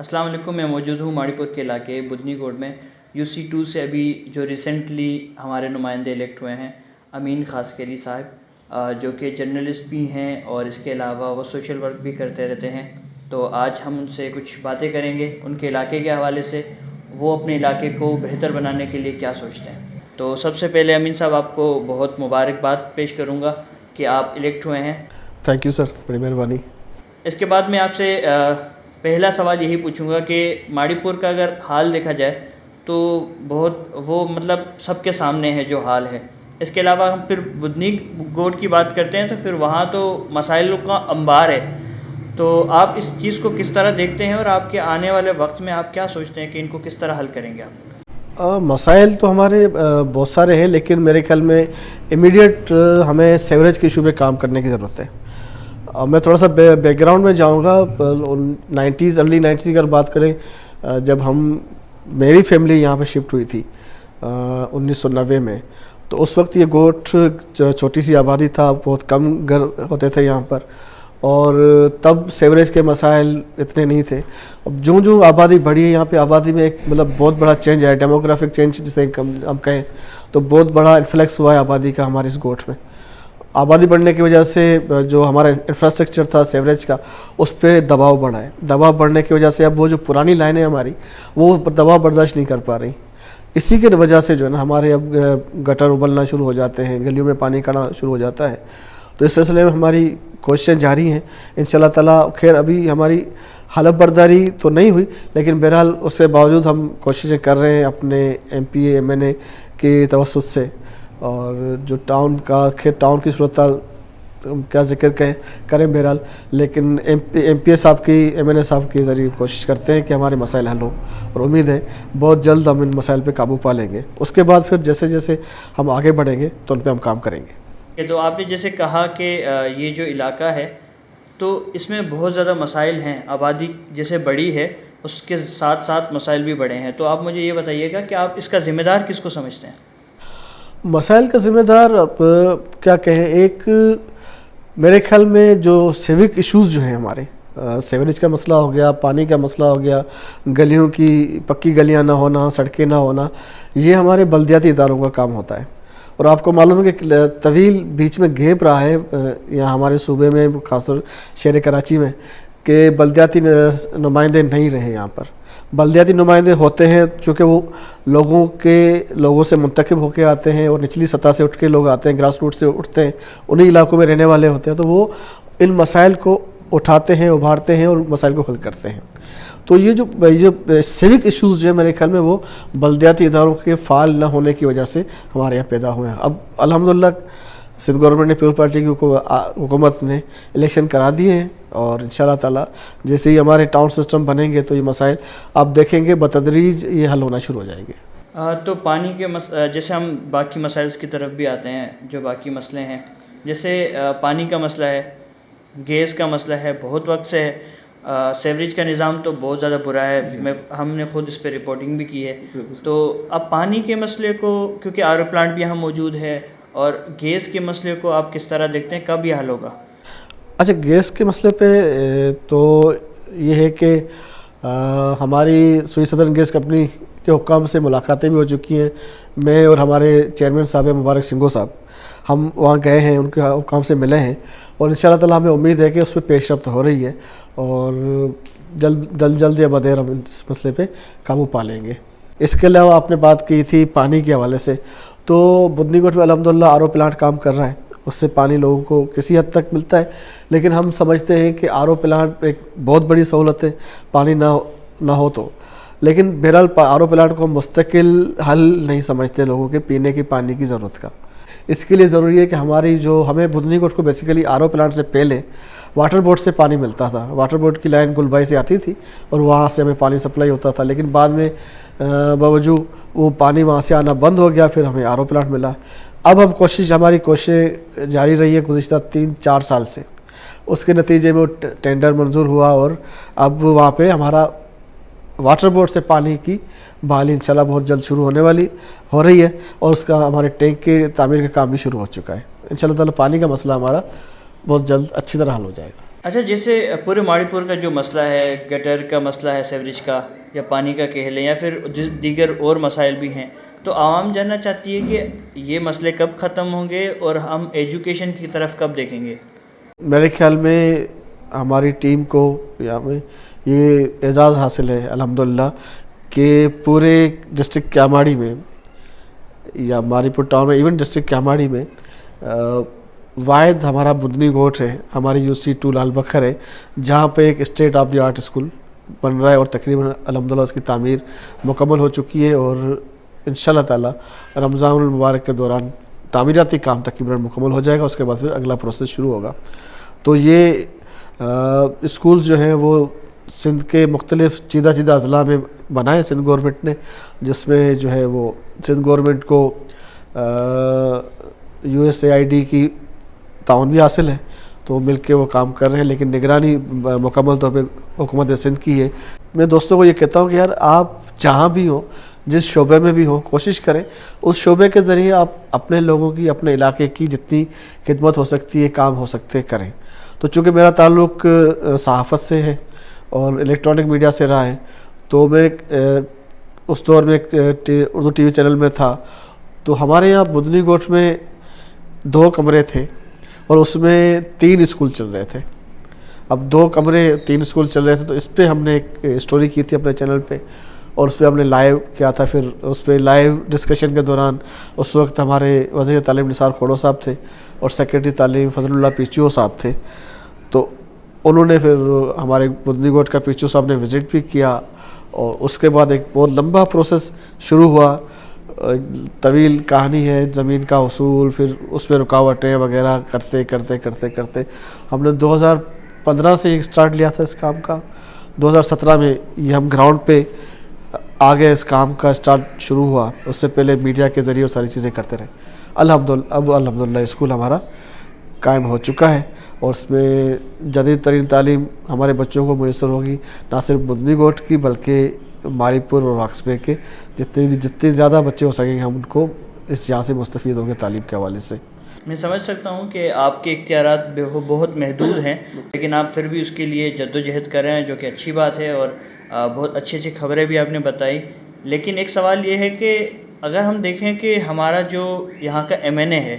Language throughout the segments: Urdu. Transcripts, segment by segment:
السلام علیکم. میں موجود ہوں ماڑی پور کے علاقے بدنی کوٹ میں. UC2 سے ابھی جو ریسنٹلی ہمارے نمائندے الیکٹ ہوئے ہیں امین خاسکری صاحب، جو کہ جرنلسٹ بھی ہیں اور اس کے علاوہ وہ سوشل ورک بھی کرتے رہتے ہیں. تو آج ہم ان سے کچھ باتیں کریں گے ان کے علاقے کے حوالے سے، وہ اپنے علاقے کو بہتر بنانے کے لیے کیا سوچتے ہیں. تو سب سے پہلے امین صاحب آپ کو بہت مبارکباد پیش کروں گا کہ آپ الیکٹ ہوئے ہیں. تھینک یو سر، بڑی مہربانی. اس کے بعد میں آپ سے پہلا سوال یہی پوچھوں گا کہ ماڑی پور کا اگر حال دیکھا جائے تو مطلب سب کے سامنے ہے جو حال ہے. اس کے علاوہ ہم پھر بدنی گوٹ کی بات کرتے ہیں تو پھر وہاں تو مسائل کا انبار ہے. تو آپ اس چیز کو کس طرح دیکھتے ہیں اور آپ کے آنے والے وقت میں آپ کیا سوچتے ہیں کہ ان کو کس طرح حل کریں گے آپ؟ مسائل تو ہمارے بہت سارے ہیں، لیکن میرے خیال میں امیڈیٹ ہمیں سیوریج کے ایشو پہ کام کرنے کی ضرورت ہے. میں تھوڑا سا بیک گراؤنڈ میں جاؤں گا. ارلی 90s کی اگر بات کریں، جب میری فیملی یہاں پہ شفٹ ہوئی تھی 1990 میں، تو اس وقت یہ گوٹ چھوٹی سی آبادی تھا، بہت کم گھر ہوتے تھے یہاں پر، اور تب سیوریج کے مسائل اتنے نہیں تھے. اب جو آبادی بڑھی ہے یہاں پہ، آبادی میں ایک بہت بڑا چینج ہے، ڈیموگرافک چینج جسے ہم کہیں تو بہت بڑا انفلیکس ہوا ہے آبادی کا ہمارے اس گوٹ میں. آبادی بڑھنے کی وجہ سے جو ہمارا انفراسٹرکچر تھا سیوریج کا، اس پہ دباؤ بڑھا ہے. دباؤ بڑھنے کی وجہ سے اب وہ جو پرانی لائنیں ہماری وہ دباؤ برداشت نہیں کر پا رہی. اسی کی وجہ سے جو ہے نا ہمارے اب گٹر ابلنا شروع ہو جاتے ہیں، گلیوں میں پانی کھڑنا شروع ہو جاتا ہے. تو اس سلسلے میں ہماری کوششیں جاری ہیں انشاءاللہ تعالیٰ. خیر ابھی ہماری حلف برداری تو نہیں ہوئی، لیکن بہرحال اس کے باوجود ہم کوششیں کر رہے ہیں اپنے MPA MNA کے توسط سے. اور جو ٹاؤن کی صورتحال کیا ذکر کریں بہرحال، لیکن MPA صاحب کی MNA صاحب کے ذریعے کوشش کرتے ہیں کہ ہمارے مسائل حل ہوں، اور امید ہے بہت جلد ہم ان مسائل پہ قابو پا لیں گے. اس کے بعد پھر جیسے جیسے ہم آگے بڑھیں گے تو ان پہ ہم کام کریں گے. تو آپ نے جیسے کہا کہ یہ جو علاقہ ہے تو اس میں بہت زیادہ مسائل ہیں، آبادی جیسے بڑی ہے اس کے ساتھ ساتھ مسائل بھی بڑے ہیں. تو آپ مجھے یہ بتائیے گا کہ آپ اس کا ذمہ دار کس کو سمجھتے ہیں؟ مسائل کا ذمہ دار اب کیا کہیں، ایک میرے خیال میں جو سیوک ایشوز جو ہیں ہمارے، سیوریج کا مسئلہ ہو گیا، پانی کا مسئلہ ہو گیا، گلیوں کی پکی گلیاں نہ ہونا، سڑکیں نہ ہونا، یہ ہمارے بلدیاتی اداروں کا کام ہوتا ہے. اور آپ کو معلوم ہے کہ طویل بیچ میں گیپ رہا ہے یہاں ہمارے صوبے میں، خاص طور شہر کراچی میں، کہ بلدیاتی نمائندے نہیں رہے. یہاں پر بلدیاتی نمائندے ہوتے ہیں چونکہ وہ لوگوں سے منتخب ہو کے آتے ہیں، اور نچلی سطح سے اٹھ کے لوگ آتے ہیں، گراس روٹ سے اٹھتے ہیں، انہی علاقوں میں رہنے والے ہوتے ہیں، تو وہ ان مسائل کو اٹھاتے ہیں، ابھارتے ہیں اور مسائل کو حل کرتے ہیں. تو یہ جو سیوک ایشوز جو ہے میرے خیال میں وہ بلدیاتی اداروں کے فعال نہ ہونے کی وجہ سے ہمارے یہاں پیدا ہوئے ہیں. اب الحمدللہ سندھ گورنمنٹ نے، پیپل پارٹی کی حکومت نے الیکشن کرا دیے ہیں، اور انشاءاللہ تعالیٰ جیسے ہی ہمارے ٹاؤن سسٹم بنیں گے تو یہ مسائل آپ دیکھیں گے بتدریج یہ حل ہونا شروع ہو جائیں گے. تو پانی کے جیسے ہم باقی مسائل کی طرف بھی آتے ہیں، جو باقی مسئلے ہیں جیسے پانی کا مسئلہ ہے، گیس کا مسئلہ ہے، بہت وقت سے ہے. سیوریج کا نظام تو بہت زیادہ برا ہے، ہم نے خود اس پہ رپورٹنگ بھی کی ہے. تو اب پانی کے مسئلے کو، کیونکہ RO پلانٹ بھی یہاں موجود ہے، اور گیس کے مسئلے کو آپ کس طرح دیکھتے ہیں، کب یہ حل ہوگا؟ اچھا، گیس کے مسئلے پہ تو یہ ہے کہ ہماری سوئی صدرن گیس کمپنی کے حکام سے ملاقاتیں بھی ہو چکی ہیں. میں اور ہمارے چیئرمین صاحب مبارک سنگھو صاحب، ہم وہاں گئے ہیں، ان کے حکام سے ملے ہیں، اور انشاءاللہ تعالیٰ ہمیں امید ہے کہ اس پہ پیش رفت ہو رہی ہے، اور جلد یا بدیر ہم اس مسئلے پہ قابو پا لیں گے. اس کے علاوہ آپ نے بات کی تھی پانی کے حوالے سے، تو بدنی کوٹ میں الحمدللہ RO پلانٹ کام کر رہا ہے، اس سے پانی لوگوں کو کسی حد تک ملتا ہے، لیکن ہم سمجھتے ہیں کہ RO پلانٹ ایک بہت بڑی سہولت ہے پانی نہ ہو تو. لیکن بہرحال RO پلانٹ کو مستقل حل نہیں سمجھتے لوگوں کے پینے کی پانی کی ضرورت کا. اس کے لیے ضروری ہے کہ ہمیں بدنی کوٹ کو بیسیکلی RO پلانٹ سے پہلے واٹر بورڈ سے پانی ملتا تھا. واٹر بورڈ کی لائن گلبائی سے آتی تھی اور وہاں سے ہمیں پانی سپلائی ہوتا تھا، لیکن بعد میں باوجود وہ پانی وہاں سے آنا بند ہو گیا، پھر ہمیں RO پلانٹ ملا. اب ہماری کوششیں جاری رہی ہیں گزشتہ 3-4 سال سے. اس کے نتیجے میں وہ ٹینڈر منظور ہوا، اور اب وہاں پہ ہمارا واٹر بورڈ سے پانی کی بحالی انشاءاللہ بہت جلد شروع ہو رہی ہے، اور اس کا ہمارے ٹینک کے تعمیر کا کام بھی شروع ہو چکا ہے. انشاءاللہ تعالیٰ پانی کا مسئلہ ہمارا بہت جلد اچھی طرح حل ہو جائے گا. اچھا، جیسے پورے ماڑی پور کا جو مسئلہ ہے، گٹر کا مسئلہ ہے، سیوریج کا یا پانی کا کہہ لیں، یا پھر دیگر اور مسائل بھی ہیں، تو عوام جاننا چاہتی ہے کہ یہ مسئلے کب ختم ہوں گے اور ہم ایجوکیشن کی طرف کب دیکھیں گے؟ میرے خیال میں ہماری ٹیم کو یہ اعزاز حاصل ہے الحمدللہ کہ پورے ڈسٹرکٹ کیاماڑی میں یا ماڑی پور ٹاؤن میں، ایون ڈسٹرکٹ کیاماڑی میں واحد ہمارا بدنی گوٹ ہے، ہماری UC2 لال بکھر ہے، جہاں پہ ایک state of the art school بن رہا ہے، اور تقریباً الحمدللہ اس کی تعمیر مکمل ہو چکی ہے، اور انشاءاللہ تعالی رمضان المبارک کے دوران تعمیراتی کام تقریباً مکمل ہو جائے گا، اس کے بعد پھر اگلا پروسیس شروع ہوگا۔ تو یہ اسکولز جو ہیں وہ سندھ کے مختلف چیدہ اضلاع میں بنائے سندھ گورنمنٹ نے، جس میں جو ہے وہ سندھ گورنمنٹ کو USAID کی تعاون بھی حاصل ہے، تو مل کے وہ کام کر رہے ہیں، لیکن نگرانی مکمل طور پہ حکومت سندھ کی ہے۔ میں دوستوں کو یہ کہتا ہوں کہ یار آپ جہاں بھی ہوں، جس شعبے میں بھی ہوں، کوشش کریں اس شعبے کے ذریعے آپ اپنے لوگوں کی، اپنے علاقے کی جتنی خدمت ہو سکتی ہے، کام ہو سکتے کریں۔ تو چونکہ میرا تعلق صحافت سے ہے اور الیکٹرانک میڈیا سے رہا ہے، تو میں اس دور میں ایک اردو TV چینل میں تھا، تو ہمارے یہاں بدنی گوٹ میں 2 کمرے تھے اور اس میں 3 اسکول چل رہے تھے۔ اب 2 کمرے 3 اسکول چل رہے تھے، تو اس پہ ہم نے ایک اسٹوری کی تھی اپنے چینل پہ، اور اس پہ ہم نے لائیو کیا تھا۔ پھر اس پہ لائیو ڈسکشن کے دوران اس وقت ہمارے وزیر تعلیم نثار کھوڑو صاحب تھے اور سیکرٹری تعلیم فضل اللہ پیچو صاحب تھے، تو انہوں نے پھر ہمارے بدنی گوٹ کا پیچو صاحب نے وزٹ بھی کیا، اور اس کے بعد ایک بہت لمبا پروسیس شروع ہوا۔ طویل کہانی ہے، زمین کا حصول، پھر اس میں رکاوٹیں وغیرہ کرتے کرتے ہم نے 2015 سے اسٹارٹ لیا تھا اس کام کا۔ 2017 میں یہ ہم گراؤنڈ پہ آگے اس کام کا اسٹارٹ شروع ہوا، اس سے پہلے میڈیا کے ذریعے اور ساری چیزیں کرتے رہے۔ الحمدللہ اسکول ہمارا قائم ہو چکا ہے، اور اس میں جدید ترین تعلیم ہمارے بچوں کو میسر ہوگی، نہ صرف بدنی گوٹ کی بلکہ ماڑی پور اور ہاکسپے کے جتنے زیادہ بچے ہو سکیں گے، ہم ان کو اس یہاں سے مستفید ہوں گے تعلیم کے حوالے سے۔ میں سمجھ سکتا ہوں کہ آپ کے اختیارات بہت محدود ہیں، لیکن آپ پھر بھی اس کے لیے جدوجہد کر رہے ہیں، جو کہ اچھی بات ہے، اور بہت اچھی خبریں بھی آپ نے بتائی۔ لیکن ایک سوال یہ ہے کہ اگر ہم دیکھیں کہ ہمارا جو یہاں کا MNA ہے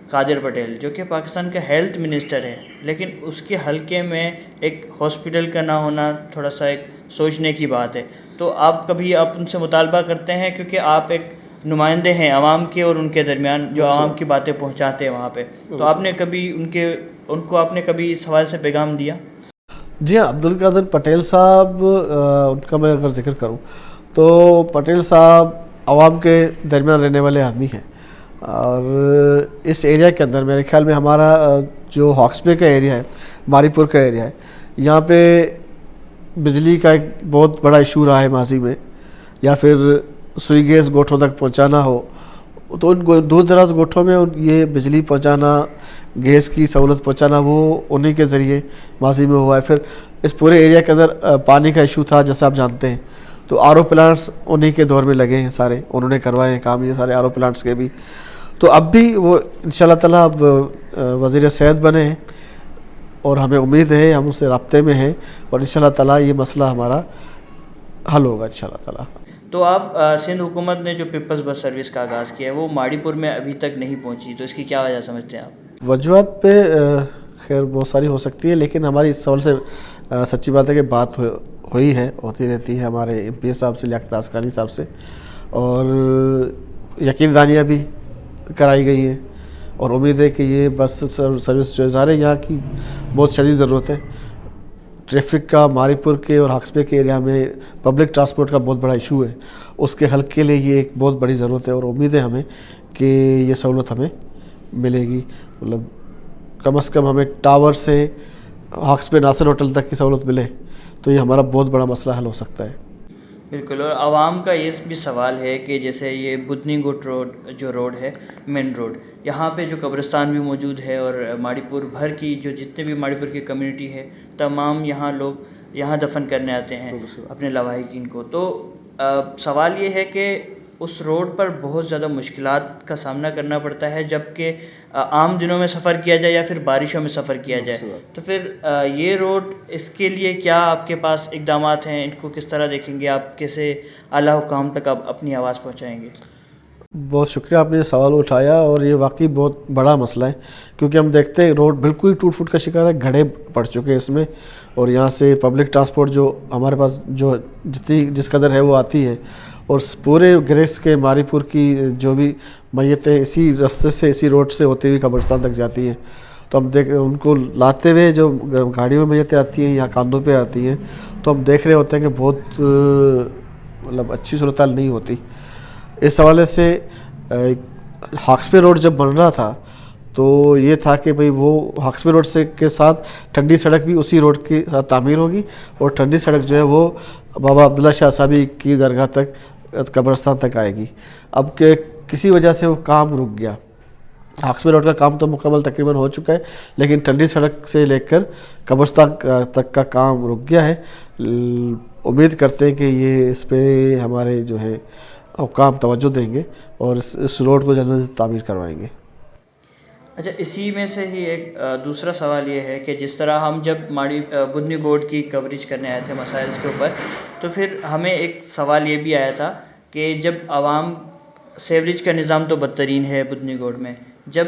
قادر پٹیل، جو کہ پاکستان کا ہیلتھ منسٹر ہے، لیکن اس کے حلقے میں ایک ہاسپٹل کا نہ ہونا تھوڑا سا ایک سوچنے کی بات ہے۔ تو آپ ان سے مطالبہ کرتے ہیں، کیونکہ آپ ایک نمائندے ہیں عوام کے اور ان کے درمیان، جو عوام کی باتیں پہنچاتے ہیں وہاں پہ، تو آپ نے کبھی ان کو آپ نے کبھی اس حوالے سے پیغام دیا؟ جی ہاں، عبدالقادر پٹیل صاحب، ان کا میں اگر ذکر کروں تو پٹیل صاحب عوام کے درمیان رہنے والے آدمی ہیں، اور اس ایریا کے اندر میرے خیال میں ہمارا جو ہاکسپے کا ایریا ہے، ماڑی پور کا ایریا ہے، یہاں پہ بجلی کا ایک بہت بڑا ایشو رہا ہے ماضی میں، یا پھر سوئی گیس گوٹھوں تک پہنچانا ہو، تو ان دور دراز گوٹھوں میں یہ بجلی پہنچانا، گیس کی سہولت پہنچانا، وہ انہی کے ذریعے ماضی میں ہوا ہے۔ پھر اس پورے ایریا کے اندر پانی کا ایشو تھا، جیسا آپ جانتے ہیں، تو RO پلانٹس انہی کے دور میں لگے ہیں سارے، انہوں نے کروائے ہیں کام یہ سارے RO پلانٹس کے بھی۔ تو اب بھی وہ انشاءاللہ تعالیٰ اب وزیر صحت بنے ہیں، اور ہمیں امید ہے، ہم اس سے رابطے میں ہیں، اور انشاءاللہ تعالیٰ یہ مسئلہ ہمارا حل ہوگا انشاءاللہ تعالیٰ۔ تو آپ سندھ حکومت نے جو پیپلز بس سروس کا آغاز کیا ہے، وہ ماڑی پور میں ابھی تک نہیں پہنچی، تو اس کی کیا وجہ سمجھتے ہیں آپ؟ وجوہات پہ خیر بہت ساری ہو سکتی ہے، لیکن ہماری اس سوال سے سچی بات ہے کہ بات ہوئی ہے، ہوتی رہتی ہے ہمارے MP صاحب سے، لیاقت اسکانی صاحب سے، اور یقین دہانیاں بھی کرائی گئی ہیں، اور امید ہے کہ یہ بس سروس جو ظاہر ہے یہاں کی بہت شدید ضرورت ہے۔ ٹریفک کا ماڑی پور کے اور ہاکسپے کے ایریا میں پبلک ٹرانسپورٹ کا بہت بڑا ایشو ہے، اس کے حل کے لیے یہ ایک بہت بڑی ضرورت ہے، اور امید ہے ہمیں کہ یہ سہولت ہمیں ملے گی۔ مطلب کم از کم ہمیں ٹاور سے ہاکسپے ناصر ہوٹل تک کی سہولت ملے تو یہ ہمارا بہت بڑا مسئلہ حل ہو سکتا ہے۔ بالکل، اور عوام کا یہ بھی سوال ہے کہ جیسے یہ بدنی گوٹ روڈ جو روڈ ہے، مین روڈ، یہاں پہ جو قبرستان بھی موجود ہے، اور ماڑی پور بھر کی جو جتنے بھی ماڑی پور کی کمیونٹی ہے، تمام لوگ یہاں دفن کرنے آتے ہیں اپنے لواحقین کو۔ تو سوال یہ ہے کہ اس روڈ پر بہت زیادہ مشکلات کا سامنا کرنا پڑتا ہے، جبکہ عام دنوں میں سفر کیا جائے یا پھر بارشوں میں سفر کیا جائے، تو پھر یہ روڈ اس کے لیے کیا آپ کے پاس اقدامات ہیں؟ ان کو کس طرح دیکھیں گے؟ آپ کیسے اعلیٰ حکام تک آپ اپنی آواز پہنچائیں گے؟ بہت شکریہ، آپ نے یہ سوال اٹھایا اور یہ واقعی بہت بڑا مسئلہ ہے، کیونکہ ہم دیکھتے ہیں روڈ بالکل ہی ٹوٹ پھوٹ کا شکار ہے، گڑھے پڑ چکے ہیں اس میں، اور یہاں سے پبلک ٹرانسپورٹ جو ہمارے پاس جو جس قدر ہے وہ آتی ہے، اور پورے گریس کے ماری پور کی جو بھی میتیں اسی راستے سے اسی روڈ سے ہوتے ہوئے قبرستان تک جاتی ہیں، تو ہم ان کو لاتے ہوئے جو گاڑیوں میں میتیں آتی ہیں یا کاندھوں پہ آتی ہیں، تو ہم دیکھ رہے ہوتے ہیں کہ بہت مطلب اچھی صورتحال نہیں ہوتی۔ اس حوالے سے ہاکسپے روڈ جب بن رہا تھا تو یہ تھا کہ بھئی وہ ہاکسپے روڈ سے کے ساتھ ٹھنڈی سڑک بھی اسی روڈ کے ساتھ تعمیر ہوگی، اور ٹھنڈی سڑک جو ہے وہ بابا عبداللہ شاہ صاحبی کی درگاہ تک قبرستان تک آئے گی۔ اب کہ کسی وجہ سے وہ کام رک گیا، ہاکسپے روڈ کا کام تو مکمل تقریباً ہو چکا ہے، لیکن ٹھنڈی سڑک سے لے کر قبرستان تک کا کام رک گیا ہے۔ امید کرتے ہیں کہ یہ اس پہ ہمارے جو ہے حکام توجہ دیں گے اور اس روڈ کو جلد از جلد تعمیر کروائیں گے۔ اچھا، اسی میں سے ہی ایک دوسرا سوال یہ ہے کہ جس طرح ہم جب بدنی گوٹ کی کوریج کرنے آئے تھے مسائل کے اوپر، تو پھر ہمیں ایک سوال یہ بھی آیا تھا کہ جب عوام سیوریج کا نظام تو بدترین ہے بدنی گوٹ میں، جب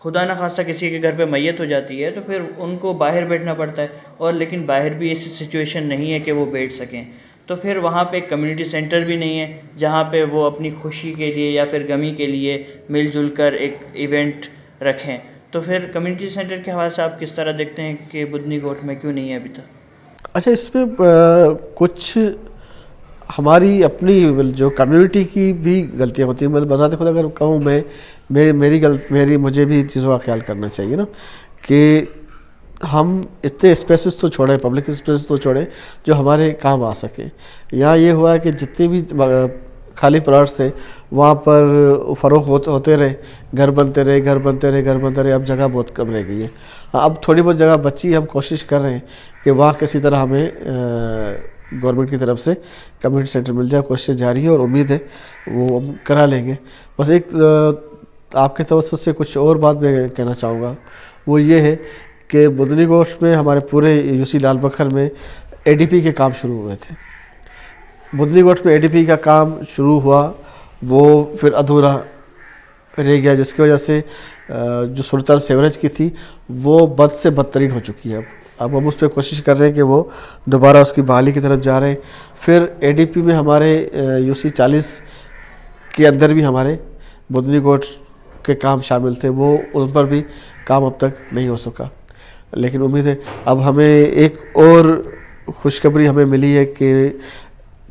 خدا نہ خواستہ کسی کے گھر پہ میت ہو جاتی ہے تو پھر ان کو باہر بیٹھنا پڑتا ہے، اور لیکن باہر بھی ایسی سچویشن نہیں ہے کہ وہ بیٹھ سکیں، تو پھر وہاں پہ ایک کمیونٹی سینٹر بھی نہیں ہے جہاں پہ وہ اپنی خوشی کے لیے یا پھر غمی کے لیے مل جل کر ایک ایونٹ رکھیں، تو پھر کمیونٹی سینٹر کے حوالے سے آپ کس طرح دیکھتے ہیں کہ بدنی گوٹ میں کیوں نہیں ہے ابھی تک؟ اچھا، اس میں کچھ ہماری اپنی جو کمیونٹی کی بھی غلطیاں ہوتی ہیں، میں بذات خود اگر کہوں مجھے بھی چیزوں کا خیال کرنا چاہیے نا، کہ ہم اتنے اسپیسز تو چھوڑیں، پبلک اسپیسز تو چھوڑیں جو ہمارے کام آ سکیں۔ یہاں یہ ہوا ہے کہ جتنے بھی خالی پلاٹس تھے وہاں پر فروخت ہوتے رہے، گھر بنتے رہے، اب جگہ بہت کم رہ گئی ہے۔ اب تھوڑی بہت جگہ بچی، ہم کوشش کر رہے ہیں کہ وہاں کسی طرح ہمیں گورنمنٹ کی طرف سے کمیونٹی سینٹر مل جائے، کوشش جاری ہے اور امید ہے وہ ہم کرا لیں گے۔ بس ایک آپ کے توسط سے کچھ اور بات میں کہنا چاہوں گا، وہ یہ ہے کہ بدنی گوشت میں ہمارے پورے یو سی لال بکھر میں اے ڈی پی کے کام شروع ہوئے تھے۔ بدنی گوشت میں اے ڈی پی کا کام شروع ہوا، وہ پھر ادھورا رہ گیا، جس کی وجہ سے جو صورتحال سیوریج کی تھی وہ بد سے بدترین ہو چکی ہے۔ اب ہم اس پہ کوشش کر رہے ہیں کہ وہ دوبارہ اس کی بحالی کی طرف جا رہے ہیں۔ پھر اے ڈی پی میں ہمارے یو سی 40 کے اندر بھی ہمارے بدنی گوشت کے کام شامل تھے، وہ ان پر بھی کام اب تک نہیں ہو سکا، لیکن امید ہے اب ہمیں ایک اور خوشخبری ہمیں ملی ہے کہ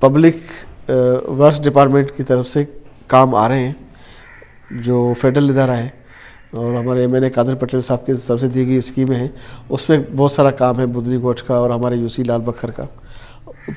پبلک ورکس ڈپارٹمنٹ کی طرف سے کام آ رہے ہیں جو فیڈرل ادارہ ہے، اور ہمارے ایم این اے قادر پٹیل صاحب کی طرف سے دی گئی اسکیمیں ہیں، اس میں بہت سارا کام ہے بدنی گوشت کا اور ہمارے یو سی لال بکھر کا،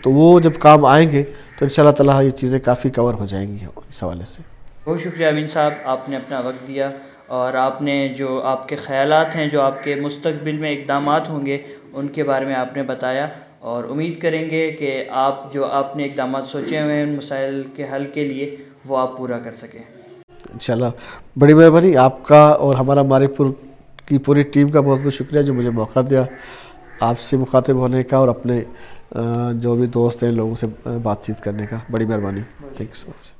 تو وہ جب کام آئیں گے تو انشاءاللہ تعالیٰ یہ چیزیں کافی کور ہو جائیں گی اس حوالے سے۔ بہت شکریہ امین صاحب، آپ نے اپنا وقت دیا اور آپ نے جو آپ کے خیالات ہیں، جو آپ کے مستقبل میں اقدامات ہوں گے ان کے بارے میں آپ نے بتایا، اور امید کریں گے کہ آپ نے اقدامات سوچے ہوئے ہیں ان مسائل کے حل کے لیے وہ آپ پورا کر سکیں۔ انشاءاللہ، بڑی مہربانی آپ کا اور ہمارا ماری پور کی پوری ٹیم کا بہت بہت شکریہ جو مجھے موقع دیا آپ سے مخاطب ہونے کا اور اپنے جو بھی دوست ہیں لوگوں سے بات چیت کرنے کا۔ بڑی مہربانی، تھینک یو سو مچ۔